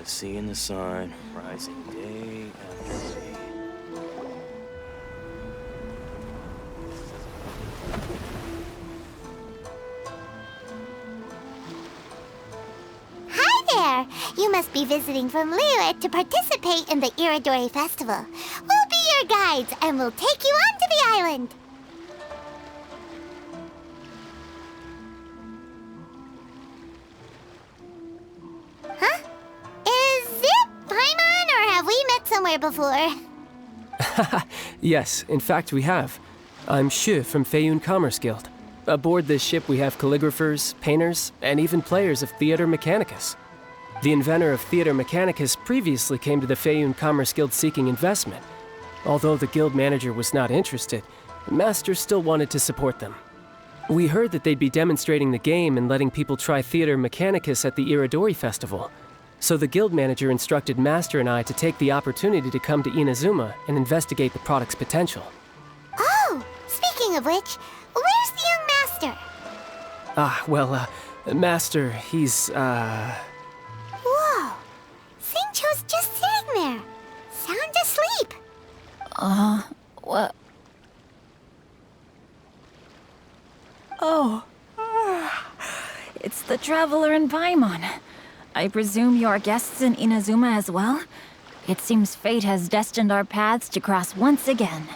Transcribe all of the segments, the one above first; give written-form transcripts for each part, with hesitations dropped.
seeing the sun rising day after day. Hi there! You must be visiting from Liyue to participate in the Irodori Festival. We'll be your guides, and we'll take you onto the island. Huh? Is it Paimon, or have we met somewhere before? Yes, in fact we have. I'm Xu from Feiyun Commerce Guild. Aboard this ship we have calligraphers, painters, and even players of Theater Mechanicus. The inventor of Theater Mechanicus previously came to the Feiyun Commerce Guild seeking investment. Although the guild manager was not interested, the master still wanted to support them. We heard that they'd be demonstrating the game and letting people try Theater Mechanicus at the Irodori Festival. So the guild manager instructed Master and I to take the opportunity to come to Inazuma and investigate the product's potential. Oh, speaking of which, where's the young master? Master, he's, Whoa! Xingqiu's just sitting there, sound asleep. What? Oh. It's the Traveler and Paimon. I presume you're guests in Inazuma as well? It seems fate has destined our paths to cross once again.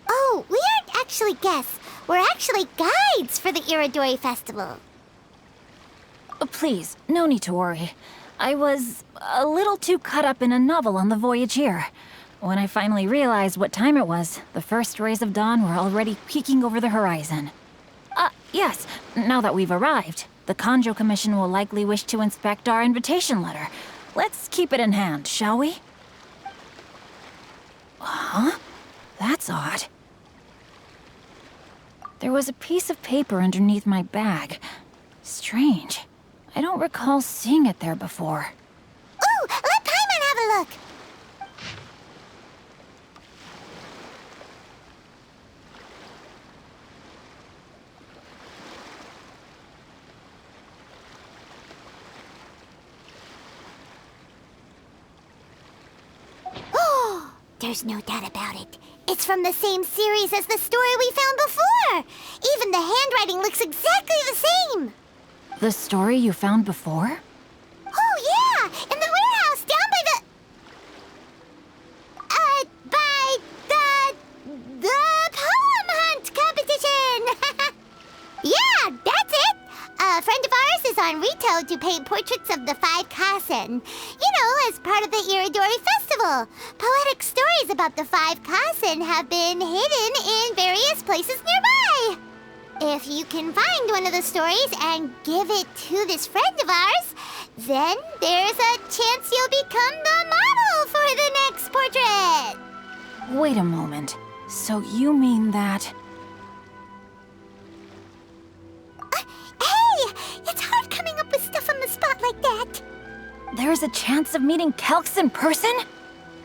Oh, we aren't actually guests. We're actually guides for the Irodori Festival. Please, no need to worry. I was a little too caught up in a novel on the voyage here. When I finally realized what time it was, the first rays of dawn were already peeking over the horizon. Yes, now that we've arrived, the Kanjo Commission will likely wish to inspect our invitation letter. Let's keep it in hand, shall we? Huh? That's odd. There was a piece of paper underneath my bag. Strange. I don't recall seeing it there before. Ooh, let Paimon have a look! Oh, there's no doubt about it. It's from the same series as the story we found before! Even the handwriting looks exactly the same! The story you found before? Oh, yeah! In the warehouse down by the poem hunt competition! Yeah, that's it! A friend of ours is on Rito to paint portraits of the 5 Kasen. You know, as part of the Irodori Festival. Poetic stories about the 5 Kasen have been hidden in various places nearby. If you can find one of the stories and give it to this friend of ours, then there's a chance you'll become the model for the next portrait. Wait a moment. So you mean that... Hey! It's hard coming up with stuff on the spot like that. There's a chance of meeting Calx in person?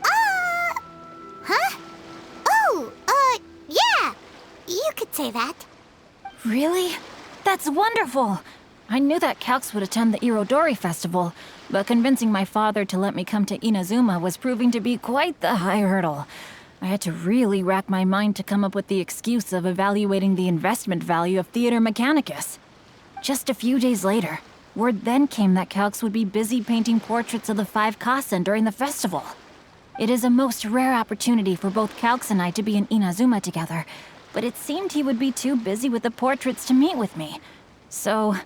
Huh? Oh, yeah. You could say that. Really? That's wonderful! I knew that Calx would attend the Irodori Festival, but convincing my father to let me come to Inazuma was proving to be quite the high hurdle. I had to really rack my mind to come up with the excuse of evaluating the investment value of Theater Mechanicus. Just a few days later, word then came that Calx would be busy painting portraits of the 5 Kasen during the festival. It is a most rare opportunity for both Calx and I to be in Inazuma together, but it seemed he would be too busy with the portraits to meet with me. So,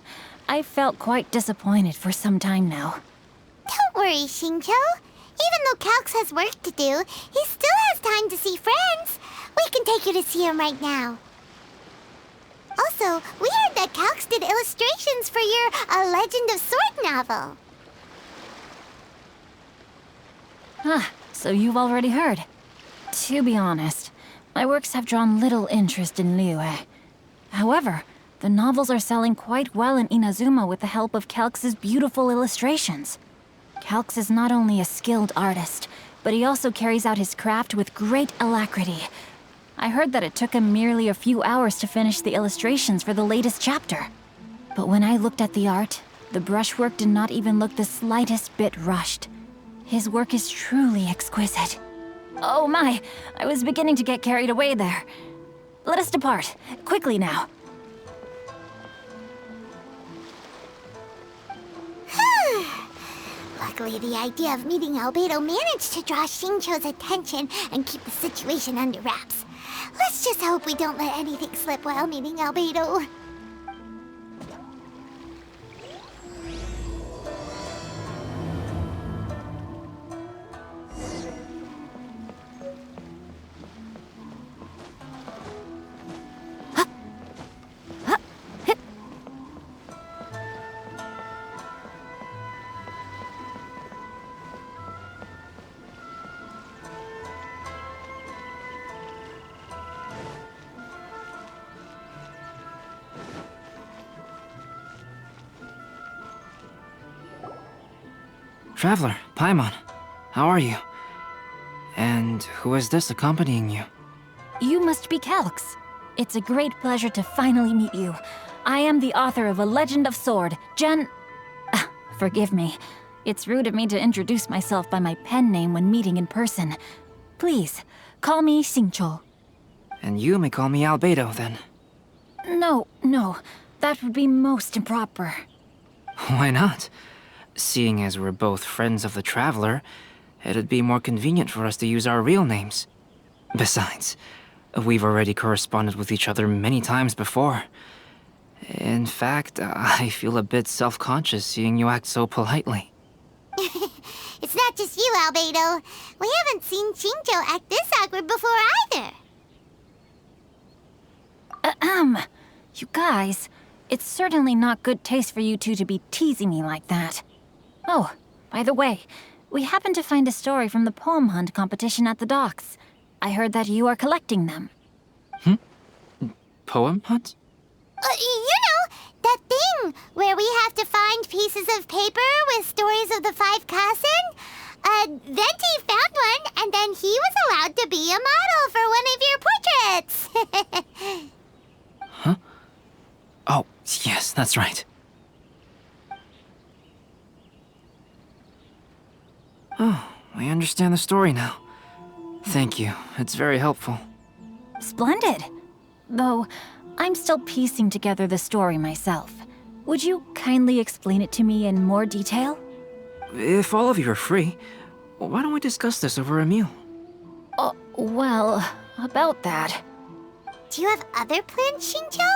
I felt quite disappointed for some time now. Don't worry, Xingqiu. Even though Calx has work to do, he still has time to see friends. We can take you to see him right now. Also, we heard that Calx did illustrations for your A Legend of Sword novel. So you've already heard. To be honest, my works have drawn little interest in Liyue. However, the novels are selling quite well in Inazuma with the help of Calx's beautiful illustrations. Calx is not only a skilled artist, but he also carries out his craft with great alacrity. I heard that it took him merely a few hours to finish the illustrations for the latest chapter. But when I looked at the art, the brushwork did not even look the slightest bit rushed. His work is truly exquisite. Oh my, I was beginning to get carried away there. Let us depart, quickly now. Luckily, the idea of meeting Albedo managed to draw Xingqiu's attention and keep the situation under wraps. Let's just hope we don't let anything slip while meeting Albedo. Traveler, Paimon, how are you? And who is this accompanying you? You must be Calx. It's a great pleasure to finally meet you. I am the author of A Legend of Sword, Forgive me. It's rude of me to introduce myself by my pen name when meeting in person. Please, call me Xingqiu. And you may call me Albedo, then. No, that would be most improper. Why not? Seeing as we're both friends of the Traveler, it'd be more convenient for us to use our real names. Besides, we've already corresponded with each other many times before. In fact, I feel a bit self-conscious seeing you act so politely. It's not just you, Albedo. We haven't seen Xingqiu act this awkward before either. You guys, it's certainly not good taste for you two to be teasing me like that. Oh, by the way, we happened to find a story from the poem hunt competition at the docks. I heard that you are collecting them. Poem hunt? That thing where we have to find pieces of paper with stories of the 5 Kasen. Venti found one, and then he was allowed to be a model for one of your portraits. Huh? Oh, yes, that's right. Oh, I understand the story now. Thank you. It's very helpful. Splendid. Though, I'm still piecing together the story myself. Would you kindly explain it to me in more detail? If all of you are free, why don't we discuss this over a meal? Well, about that. Do you have other plans, Xingqiu?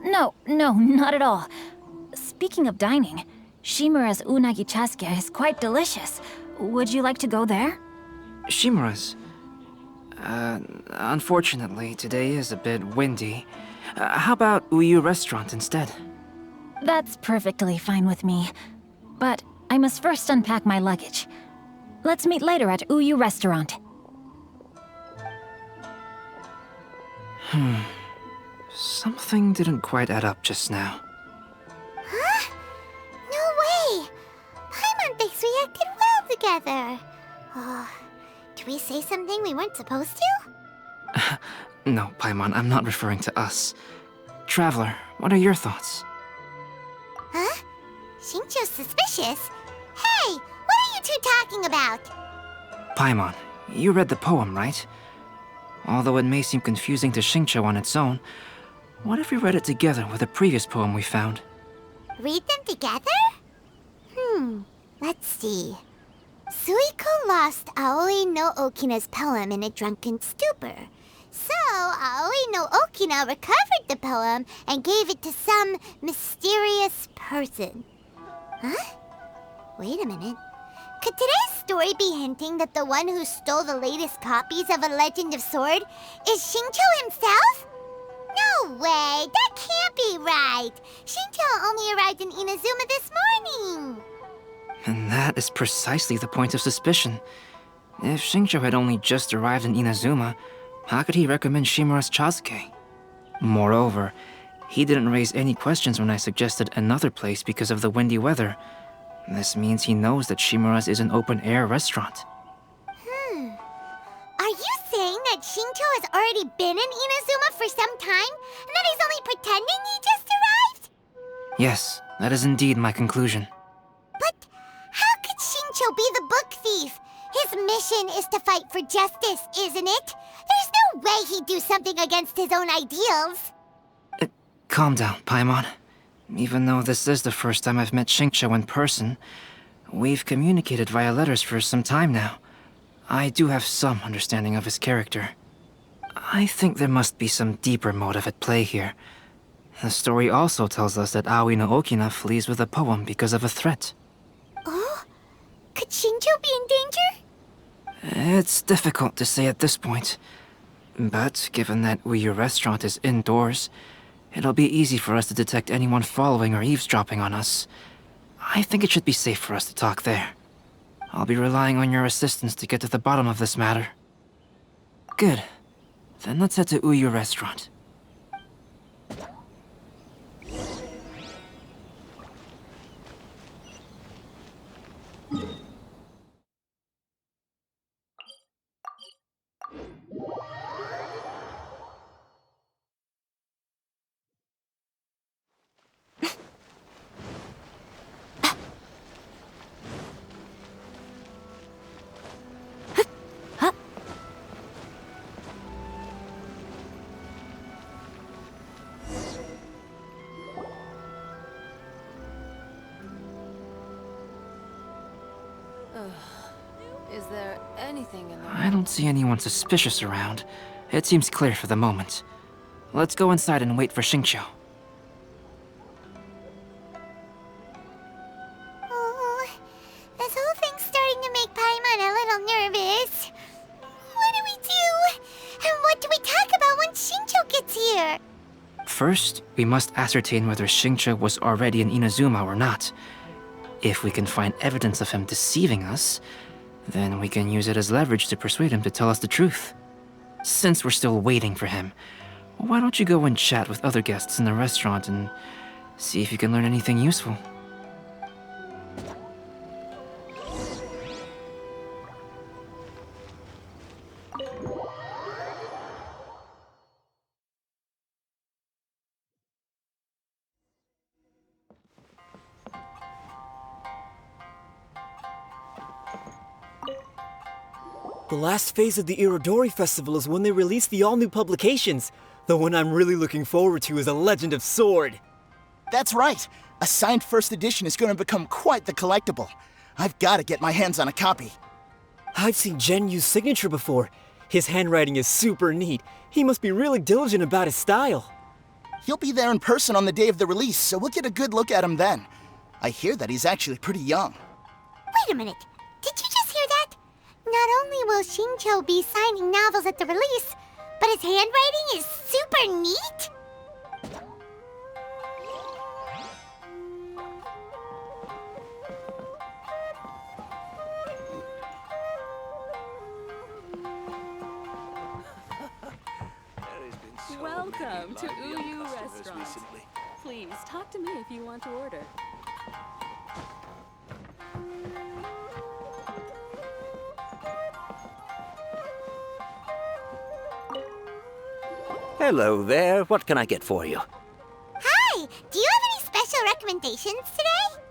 No, not at all. Speaking of dining, Shimura's unagi chasuke is quite delicious. Would you like to go there? Shimura's? Unfortunately, today is a bit windy. How about Uyu Restaurant instead? That's perfectly fine with me. But I must first unpack my luggage. Let's meet later at Uyu Restaurant. Something didn't quite add up just now. Huh? No way! Paimon thinks we acted well together. Oh, did we say something we weren't supposed to? No, Paimon, I'm not referring to us. Traveler, what are your thoughts? Huh? Xingqiu's suspicious? Hey, what are you two talking about? Paimon, you read the poem, right? Although it may seem confusing to Xingqiu on its own, what if we read it together with a previous poem we found? Read them together? Let's see. Suiko lost Aoi no Okina's poem in a drunken stupor. So, Aoi no Okina recovered the poem and gave it to some mysterious person. Huh? Wait a minute. Could today's story be hinting that the one who stole the latest copies of A Legend of Sword is Xingqiu himself? No way! That can't be right! Xingqiu only arrived in Inazuma this morning! And that is precisely the point of suspicion. If Xingqiu had only just arrived in Inazuma, how could he recommend Shimura's chasuke? Moreover, he didn't raise any questions when I suggested another place because of the windy weather. This means he knows that Shimura's is an open-air restaurant. Are you saying that Xingqiu has already been in Inazuma for some time, and that he's only pretending he just arrived? Yes, that is indeed my conclusion. But Xingqiu be the book thief? His mission is to fight for justice, isn't it? There's no way he'd do something against his own ideals. Calm down, Paimon. Even though this is the first time I've met Xingqiu in person, we've communicated via letters for some time now. I do have some understanding of his character. I think there must be some deeper motive at play here. The story also tells us that Aoi no Okina flees with a poem because of a threat. Oh? Could Xingqiu be in danger? It's difficult to say at this point. But given that Uyu Restaurant is indoors, it'll be easy for us to detect anyone following or eavesdropping on us. I think it should be safe for us to talk there. I'll be relying on your assistance to get to the bottom of this matter. Good. Then let's head to Uyu Restaurant. Is there anything in there? I don't see anyone suspicious around. It seems clear for the moment. Let's go inside and wait for Xingqiu. Oh, this whole thing's starting to make Paimon a little nervous. What do we do? And what do we talk about when Xingqiu gets here? First, we must ascertain whether Xingqiu was already in Inazuma or not. If we can find evidence of him deceiving us, then we can use it as leverage to persuade him to tell us the truth. Since we're still waiting for him, why don't you go and chat with other guests in the restaurant and see if you can learn anything useful? The last phase of the Irodori Festival is when they release the all-new publications. The one I'm really looking forward to is A Legend of Sword. That's right. A signed first edition is going to become quite the collectible. I've got to get my hands on a copy. I've seen Genyu's signature before. His handwriting is super neat. He must be really diligent about his style. He'll be there in person on the day of the release, so we'll get a good look at him then. I hear that he's actually pretty young. Wait a minute. Did you just hear that? Not only will Xingqiu be signing novels at the release, but his handwriting is super neat? Welcome to Uyu Restaurant. Please talk to me if you want to order. Hello there. What can I get for you? Hi! Do you have any special recommendations today?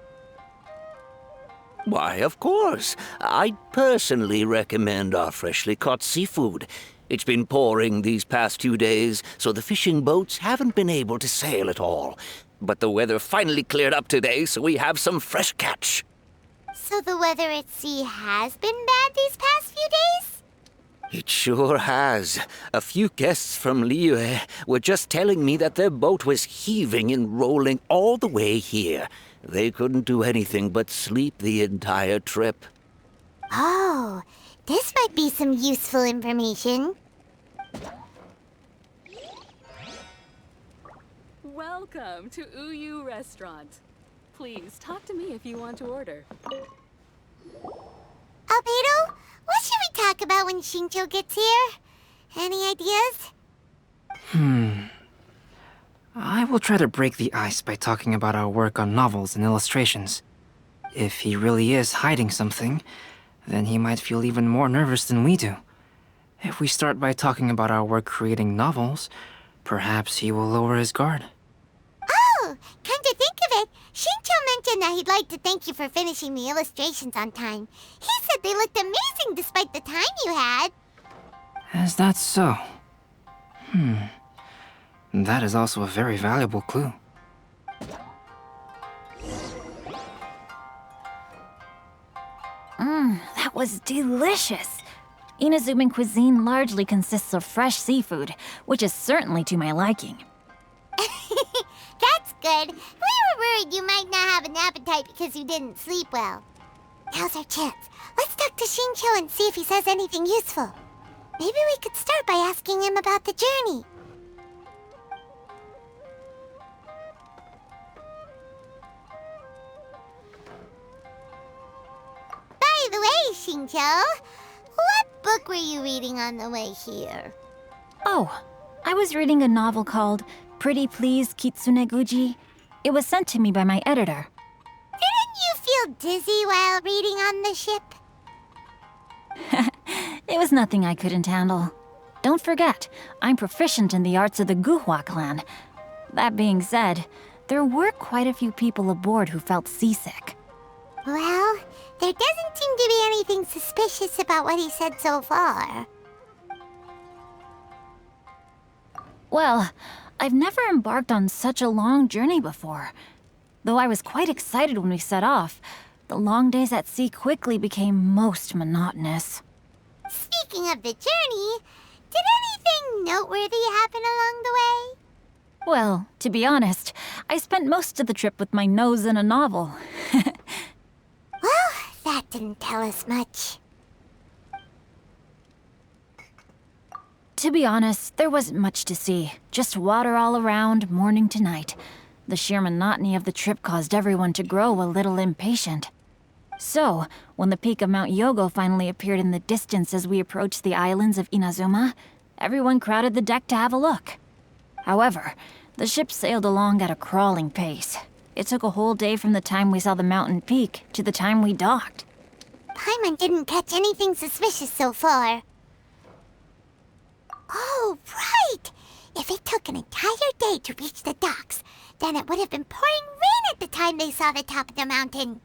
Why, of course. I'd personally recommend our freshly caught seafood. It's been pouring these past 2 days, so the fishing boats haven't been able to sail at all. But the weather finally cleared up today, so we have some fresh catch. So the weather at sea has been bad these past few days? It sure has. A few guests from Liyue were just telling me that their boat was heaving and rolling all the way here. They couldn't do anything but sleep the entire trip. Oh, this might be some useful information. Welcome to Uyu Restaurant. Please talk to me if you want to order. Albedo, what should we talk about when Xingqiu gets here? Any ideas? I will try to break the ice by talking about our work on novels and illustrations. If he really is hiding something, then he might feel even more nervous than we do. If we start by talking about our work creating novels, perhaps he will lower his guard. Oh, come to think of it, Xingqiu mentioned that he'd like to thank you for finishing the illustrations on time. He said they looked amazing despite the time you had. Is that so? That is also a very valuable clue. That was delicious. Inazuman cuisine largely consists of fresh seafood, which is certainly to my liking. That's good. We were worried you might not have an appetite because you didn't sleep well. Now's our chance. Let's talk to Xingqiu and see if he says anything useful. Maybe we could start by asking him about the journey. By the way, Xingqiu, what book were you reading on the way here? Oh, I was reading a novel called Pretty Please Kitsune Guji. It was sent to me by my editor. Didn't you feel dizzy while reading on the ship? It was nothing I couldn't handle. Don't forget, I'm proficient in the arts of the Guhua clan. That being said, there were quite a few people aboard who felt seasick. Well, there doesn't seem to be anything suspicious about what he said so far. Well, I've never embarked on such a long journey before. Though I was quite excited when we set off, the long days at sea quickly became most monotonous. Speaking of the journey, did anything noteworthy happen along the way? Well, to be honest, I spent most of the trip with my nose in a novel. Well, that didn't tell us much. To be honest, there wasn't much to see. Just water all around, morning to night. The sheer monotony of the trip caused everyone to grow a little impatient. So, when the peak of Mount Yogo finally appeared in the distance as we approached the islands of Inazuma, everyone crowded the deck to have a look. However, the ship sailed along at a crawling pace. It took a whole day from the time we saw the mountain peak to the time we docked. Paimon didn't catch anything suspicious so far. Oh, right! If it took an entire day to reach the docks, then it would have been pouring rain at the time they saw the top of the mountain.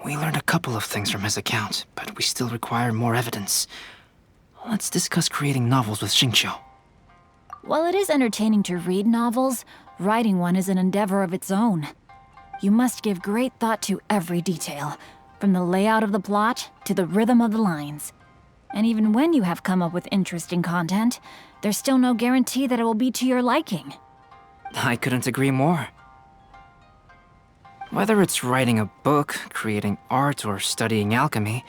We learned a couple of things from his account, but we still require more evidence. Let's discuss creating novels with Xingqiu. While it is entertaining to read novels, writing one is an endeavor of its own. You must give great thought to every detail, from the layout of the plot to the rhythm of the lines. And even when you have come up with interesting content, there's still no guarantee that it will be to your liking. I couldn't agree more. Whether it's writing a book, creating art, or studying alchemy,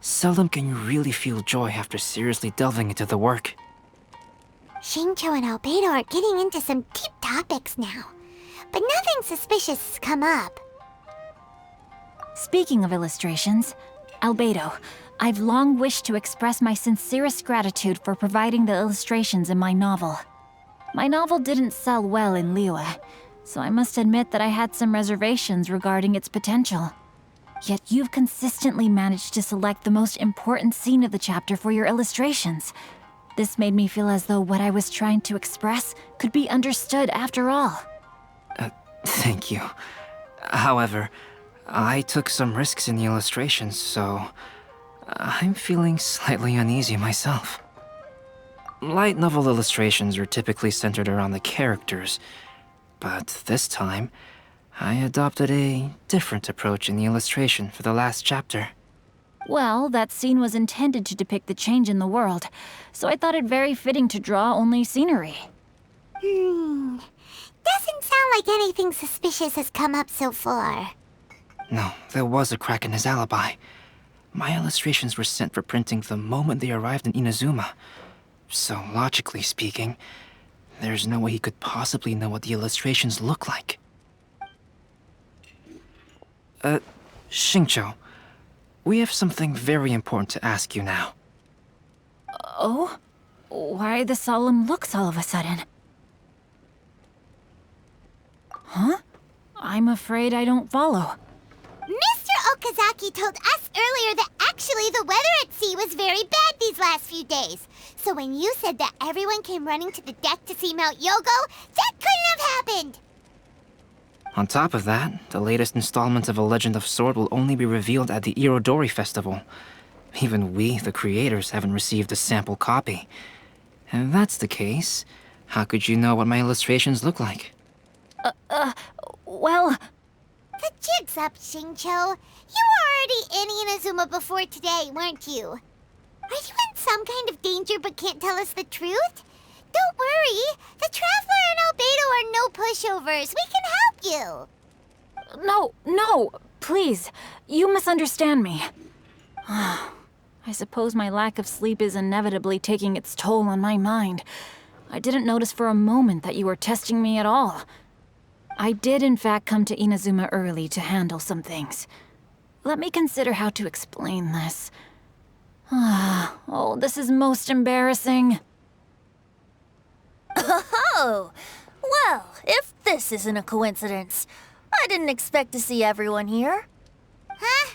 seldom can you really feel joy after seriously delving into the work. Xingqiu and Albedo are getting into some deep topics now, but nothing suspicious has come up. Speaking of illustrations, Albedo, I've long wished to express my sincerest gratitude for providing the illustrations in my novel. My novel didn't sell well in Liyue, so I must admit that I had some reservations regarding its potential. Yet you've consistently managed to select the most important scene of the chapter for your illustrations. This made me feel as though what I was trying to express could be understood after all. Thank you. However, I took some risks in the illustrations, so I'm feeling slightly uneasy myself. Light novel illustrations are typically centered around the characters, but this time, I adopted a different approach in the illustration for the last chapter. Well, that scene was intended to depict the change in the world, so I thought it very fitting to draw only scenery. Doesn't sound like anything suspicious has come up so far. No, there was a crack in his alibi. My illustrations were sent for printing the moment they arrived in Inazuma. So, logically speaking, there's no way he could possibly know what the illustrations look like. Xingqiu, we have something very important to ask you now. Oh? Why the solemn looks all of a sudden? Huh? I'm afraid I don't follow. Mr. Okazaki told us earlier that actually the weather at sea was very bad these last few days. So when you said that everyone came running to the deck to see Mount Yogo, that couldn't have happened! On top of that, the latest installment of A Legend of Sword will only be revealed at the Irodori Festival. Even we, the creators, haven't received a sample copy. And if that's the case, how could you know what my illustrations look like? Well, The jig's up, Xingqiu. You were already in Inazuma before today, weren't you? Are you in some kind of danger but can't tell us the truth? Don't worry. The Traveler and Albedo are no pushovers. We can help you. no, please. You misunderstand me. I suppose my lack of sleep is inevitably taking its toll on my mind. I didn't notice for a moment that you were testing me at all. I did in fact come to Inazuma early to handle some things. Let me consider how to explain this. Oh, this is most embarrassing. Oh, well, if this isn't a coincidence, I didn't expect to see everyone here. Huh?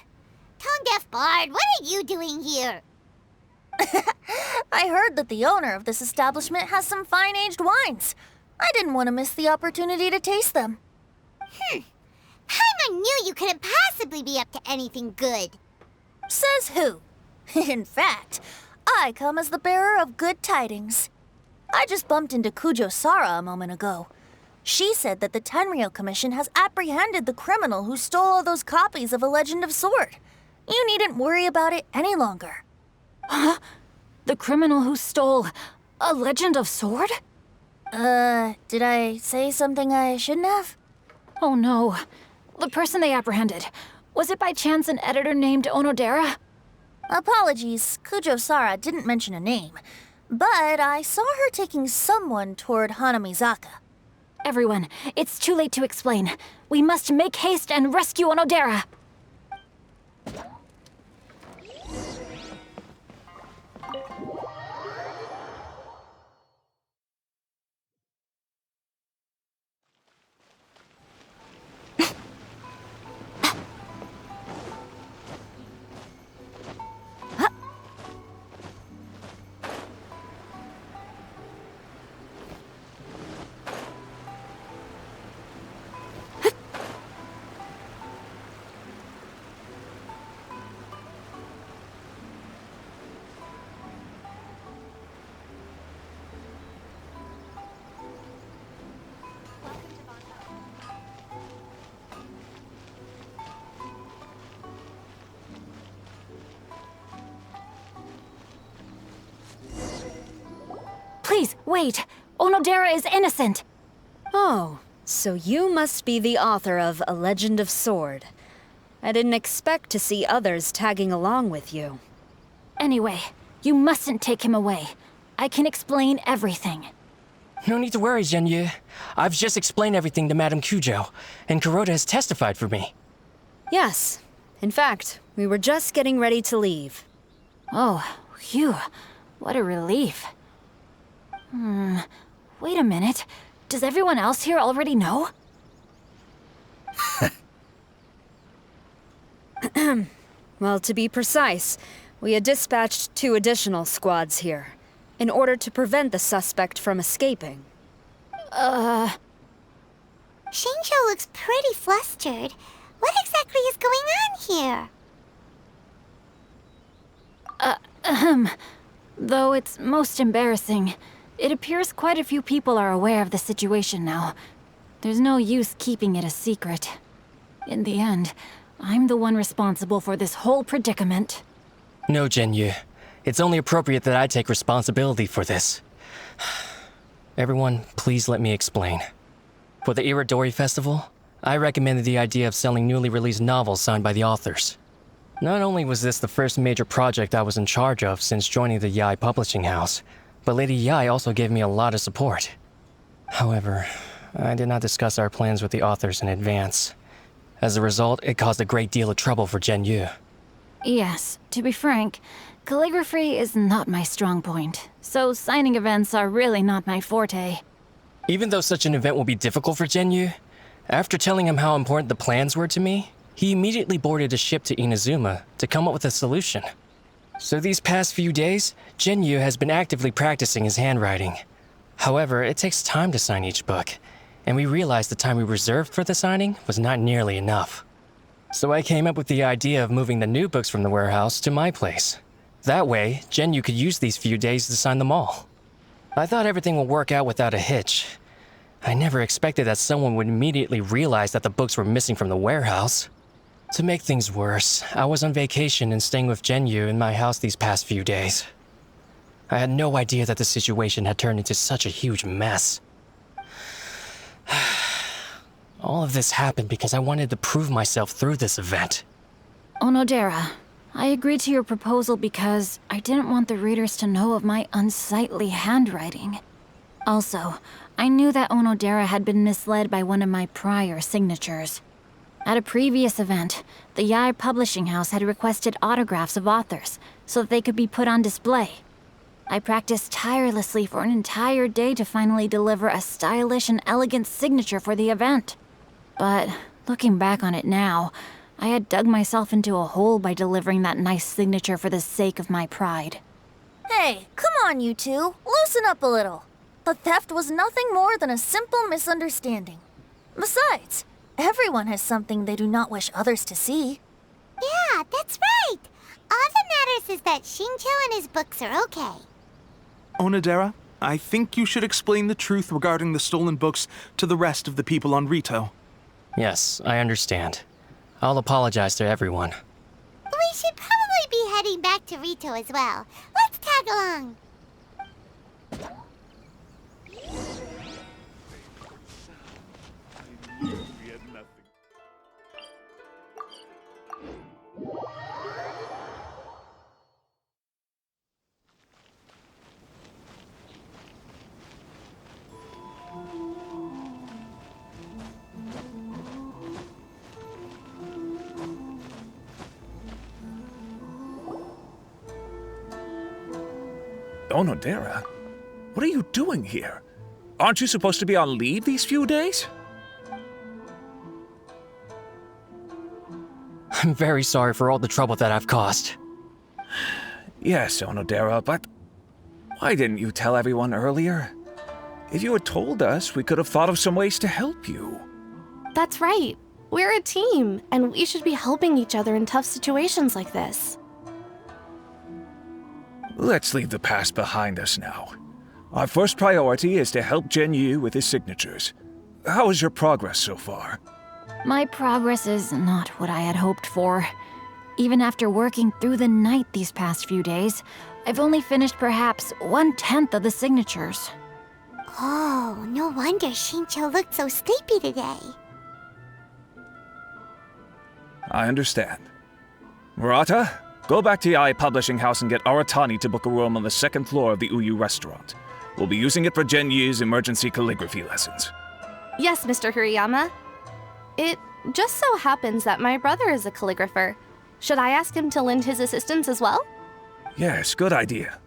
Tone-deaf Bard, what are you doing here? I heard that the owner of this establishment has some fine-aged wines. I didn't want to miss the opportunity to taste them. Paimon knew you couldn't possibly be up to anything good. Says who? In fact, I come as the bearer of good tidings. I just bumped into Kujo Sara a moment ago. She said that the Tenryou Commission has apprehended the criminal who stole all those copies of A Legend of Sword. You needn't worry about it any longer. Huh? The criminal who stole A Legend of Sword? Did I say something I shouldn't have? Oh no. The person they apprehended. Was it by chance an editor named Onodera? Apologies, Kujo Sara didn't mention a name. But I saw her taking someone toward Hanamizaka. Everyone, it's too late to explain. We must make haste and rescue Onodera. Please, wait. Onodera is innocent. Oh, so you must be the author of A Legend of Sword. I didn't expect to see others tagging along with you. Anyway, you mustn't take him away. I can explain everything. No need to worry, Zhenyu. I've just explained everything to Madame Kujo, and Kuroda has testified for me. Yes. In fact, we were just getting ready to leave. Oh, phew. What a relief. Wait a minute. Does everyone else here already know? Well, to be precise, we had dispatched 2 additional squads here, in order to prevent the suspect from escaping. Xingqiu looks pretty flustered. What exactly is going on here? Though it's most embarrassing, it appears quite a few people are aware of the situation now. There's no use keeping it a secret. In the end, I'm the one responsible for this whole predicament. No, Zhenyu. It's only appropriate that I take responsibility for this. Everyone, please let me explain. For the Irodori Festival, I recommended the idea of selling newly released novels signed by the authors. Not only was this the first major project I was in charge of since joining the Yae publishing house, but Lady Yae also gave me a lot of support. However, I did not discuss our plans with the authors in advance. As a result, it caused a great deal of trouble for Zhenyu. Yes, to be frank, calligraphy is not my strong point, so signing events are really not my forte. Even though such an event will be difficult for Zhenyu, after telling him how important the plans were to me, he immediately boarded a ship to Inazuma to come up with a solution. So these past few days, Zhenyu has been actively practicing his handwriting. However, it takes time to sign each book, and we realized the time we reserved for the signing was not nearly enough. So I came up with the idea of moving the new books from the warehouse to my place. That way, Xingqiu could use these few days to sign them all. I thought everything would work out without a hitch. I never expected that someone would immediately realize that the books were missing from the warehouse. To make things worse, I was on vacation and staying with Xingqiu in my house these past few days. I had no idea that the situation had turned into such a huge mess. All of this happened because I wanted to prove myself through this event. Onodera, I agreed to your proposal because I didn't want the readers to know of my unsightly handwriting. Also, I knew that Onodera had been misled by one of my prior signatures. At a previous event, the Yae Publishing House had requested autographs of authors so that they could be put on display. I practiced tirelessly for an entire day to finally deliver a stylish and elegant signature for the event. But looking back on it now, I had dug myself into a hole by delivering that nice signature for the sake of my pride. Hey, come on, you two. Loosen up a little. The theft was nothing more than a simple misunderstanding. Besides, everyone has something they do not wish others to see. Yeah, that's right. All that matters is that Xingqiu and his books are okay. Onodera, I think you should explain the truth regarding the stolen books to the rest of the people on Rito. Yes, I understand. I'll apologize to everyone. We should probably be heading back to Rito as well. Let's tag along. Onodera, what are you doing here? Aren't you supposed to be on leave these few days? I'm very sorry for all the trouble that I've caused. Yes, Onodera, but why didn't you tell everyone earlier? If you had told us, we could have thought of some ways to help you. That's right. We're a team, and we should be helping each other in tough situations like this. Let's leave the past behind us now. Our first priority is to help Xingqiu with his signatures. How is your progress so far? My progress is not what I had hoped for. Even after working through the night these past few days, I've only finished perhaps 1/10 of the signatures. Oh, no wonder Xingqiu looked so sleepy today. I understand. Murata, go back to Yae Publishing House and get Aratani to book a room on the second floor of the Uyu restaurant. We'll be using it for Xingqiu's emergency calligraphy lessons. Yes, Mr. Hirayama. It just so happens that my brother is a calligrapher. Should I ask him to lend his assistance as well? Yes, good idea.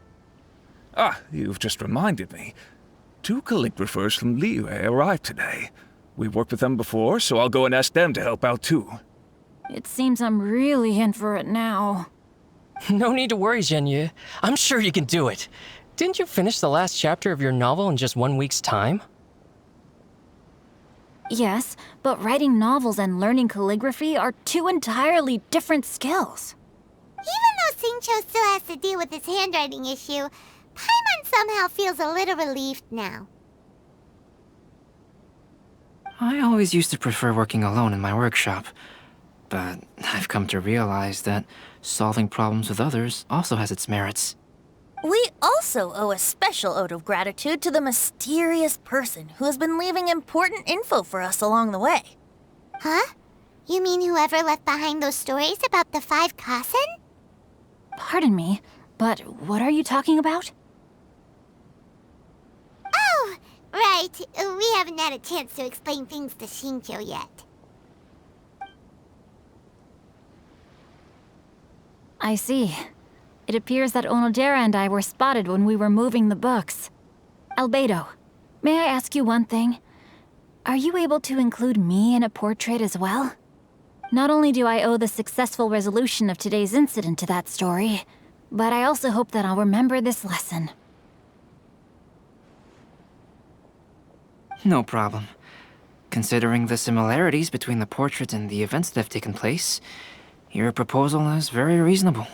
Ah, you've just reminded me. 2 calligraphers from Liyue arrived today. We've worked with them before, so I'll go and ask them to help out too. It seems I'm really in for it now. No need to worry, Xingqiu. I'm sure you can do it. Didn't you finish the last chapter of your novel in just 1 week's time? Yes, but writing novels and learning calligraphy are 2 entirely different skills. Even though Xingqiu still has to deal with his handwriting issue, Paimon somehow feels a little relieved now. I always used to prefer working alone in my workshop, but I've come to realize that solving problems with others also has its merits. We also owe a special ode of gratitude to the mysterious person who has been leaving important info for us along the way. Huh? You mean whoever left behind those stories about the 5 Kasen? Pardon me, but what are you talking about? Oh, right. We haven't had a chance to explain things to Xingqiu yet. I see. It appears that Onodera and I were spotted when we were moving the books. Albedo, may I ask you one thing? Are you able to include me in a portrait as well? Not only do I owe the successful resolution of today's incident to that story, but I also hope that I'll remember this lesson. No problem. Considering the similarities between the portraits and the events that have taken place, your proposal is very reasonable.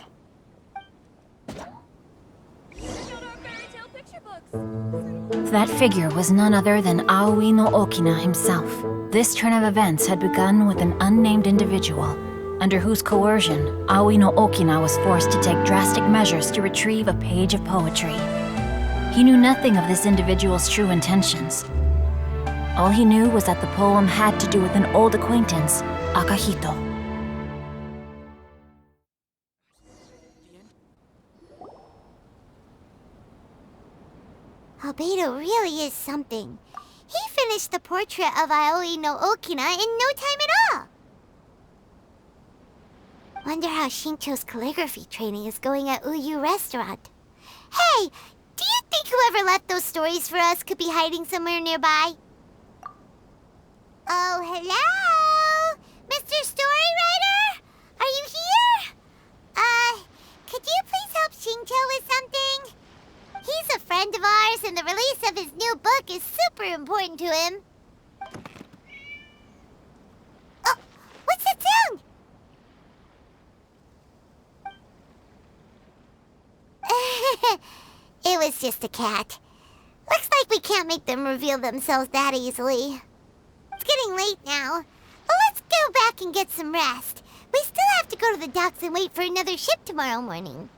That figure was none other than Aoi no Okina himself. This turn of events had begun with an unnamed individual, under whose coercion, Aoi no Okina was forced to take drastic measures to retrieve a page of poetry. He knew nothing of this individual's true intentions. All he knew was that the poem had to do with an old acquaintance, Akahito. Albedo really is something. He finished the portrait of Aoi no Okina in no time at all. Wonder how Xingqiu's calligraphy training is going at Uyu Restaurant. Hey, do you think whoever left those stories for us could be hiding somewhere nearby? Oh, hello? Mr. Storywriter? Are you here? Could you please help Xingqiu with something? He's a friend of ours, and the release of his new book is super important to him. Oh, what's that sound? It was just a cat. Looks like we can't make them reveal themselves that easily. It's getting late now. Well, let's go back and get some rest. We still have to go to the docks and wait for another ship tomorrow morning.